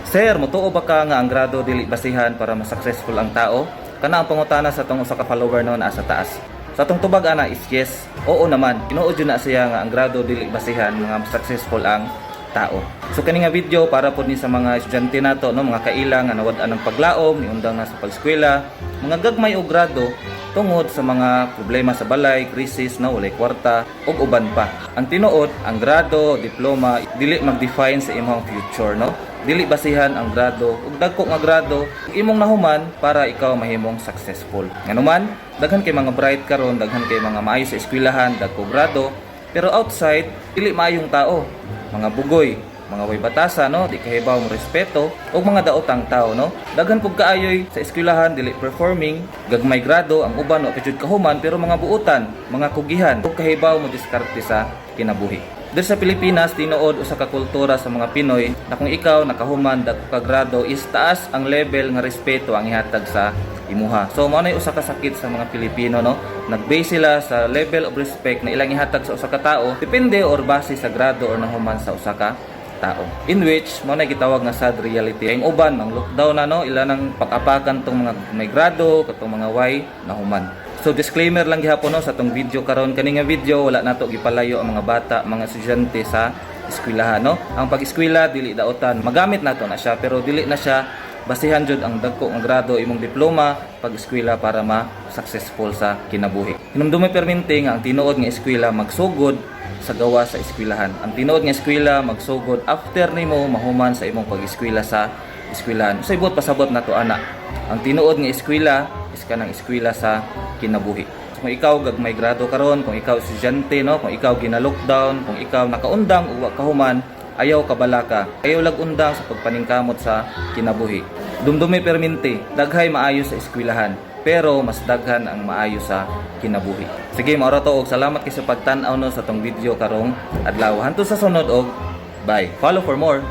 Sir, mutuo ba ka nga ang grado dili basihan para mas successful ang tao? Kana ang pangutana sa tong usa ka follower no naa sa taas. Sa atong tubag ana is yes. Oo naman, tinuod jud na siya nga ang grado dili basihan nga mas successful ang tao. So kani nga video para pod ni sa mga estudyante nato no, mga kaila nga nawad-an ng paglaom, niundang na sa pag-eskwela, mga gagmay og grado tungod sa mga problema sa balay, krisis na walay kwarta ug uban pa. Ang tinuod, ang grado, diploma dili mag-define sa imong future no. Dili basihan ang grado ug dagko nga grado imong nahuman para ikaw mahimong successful. Nganuman, daghan kay mga bright karon, daghan kay mga maayo sa eskwelahan, dagko grado, pero outside dili maayong tao, mga bugoy, mga way batasa no, di kahibaw mo respeto ug mga daotang tao no. Daghan pug kaayoy sa eskwelahan dili performing, gagmay grado, ang uban wa pa jud kahuman pero mga buutan, mga kugihan ug kahibaw mo diskarte sa kinabuhi. Dito sa Pilipinas, tinuod usa ka kultura sa mga Pinoy na kung ikaw nakahuman dagko ka grado is taas ang level nga respeto ang ihatag sa imuha. So mao nay usa ka sakit sa mga Pilipino no. Nag-base sila sa level of respect na ilang ihatag sa usa ka tao depende or base sa grado or nahuman sa usa ka tao. In which mao nay gitawag nga sad reality. Ang uban ang lockdown na no, ila nang pag-apakan tong mga may grado katong mga way nahuman. So disclaimer lang gihapon no sa tong video karon, kani nga video wala nato gipalayo ang mga bata, mga estudyante sa eskwelahan no. Ang pag-eskwela dili daotan, magamit nato na siya pero dili na siya basihan jud ang dagko nga grado imong diploma pag-eskwela para ma-successful sa kinabuhi. Hinumdumi permente nga ang tinuod nga eskwela magsugod sa gawa sa eskwelahan. Ang tinuod nga eskwela magsugod after nimo mahuman sa imong pag-eskwela sa eskwelahan. So ibot pasabot nato ana. Ang tinuod nga eskwela is kanang eskwela sa kinabuhi. So, kung ikaw gagmay grado karon, kung ikaw estudyante no, kung ikaw gina-lockdown, kung ikaw nakaundang ug wa kahuman, ayaw kabalaka. Ayaw lag undang sa pagpaningkamot sa kinabuhi. Dumdumi permente, daghay maayo sa eskwelahan, pero mas daghan ang maayo sa kinabuhi. Sige, mao ra to og salamat kay sa pagtan-aw no sa tong video karong adlaw. Hantud sa sunod og bye. Follow for more.